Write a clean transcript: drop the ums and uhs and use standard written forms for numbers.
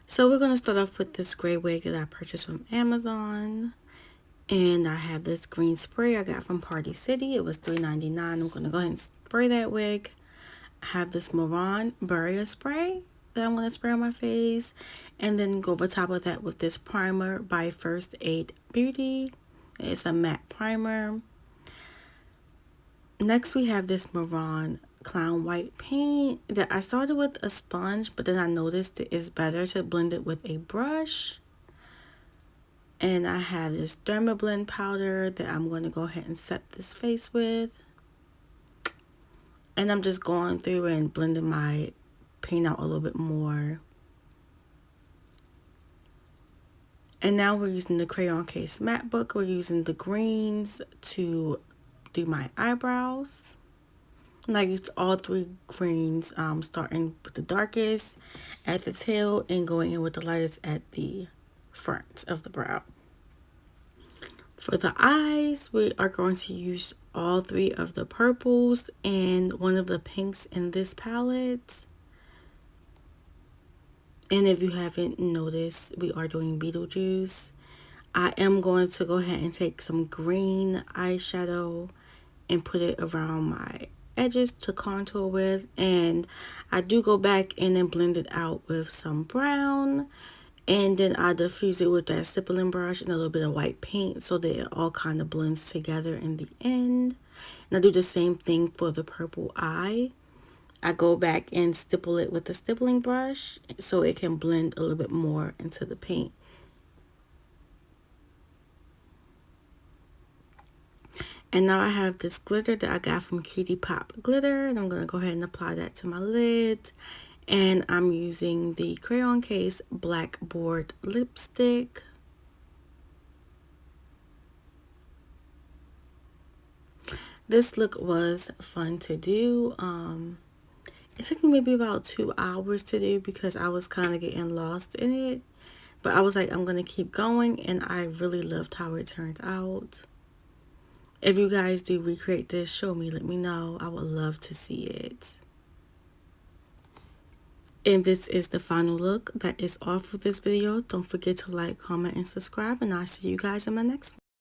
So we're going to start off with this gray wig that I purchased from Amazon. And I have this green spray I got from Party City. It was $3.99. I'm going to go ahead and spray that wig. I have this Moran Barrier Spray that I'm going to spray on my face. And then go over top of that with this primer by First Aid Beauty. It's a matte primer. Next we have this Moran Clown White paint that I started with a sponge, but then I noticed it is better to blend it with a brush. And I have this Dermablend powder that I'm going to go ahead and set this face with. And I'm just going through and blending my paint out a little bit more. And now we're using the Crayon Case Matte Book. We're using the greens to do my eyebrows. And I used all three greens, starting with the darkest at the tail and going in with the lightest at the front of the brow. For the eyes, we are going to use all three of the purples and one of the pinks in this palette. And if you haven't noticed, we are doing Beetlejuice. I am going to go ahead and take some green eyeshadow and put it around my edges to contour with. And I do go back in and blend it out with some brown. And then I diffuse it with that stippling brush and a little bit of white paint so that it all kind of blends together in the end. And I do the same thing for the purple eye. I go back and stipple it with the stippling brush so it can blend a little bit more into the paint. And now I have this glitter that I got from Cutie Pop Glitter. And I'm going to go ahead and apply that to my lid. And I'm using the Crayon Case Blackboard lipstick. This look was fun to do. It took me maybe about 2 hours to do because I was kind of getting lost in it. But I was like, I'm going to keep going, and I really loved how it turned out. If you guys do recreate this, show me, let me know. I would love to see it. And this is the final look that is all for this video. Don't forget to like, comment, and subscribe, and I'll see you guys in my next one.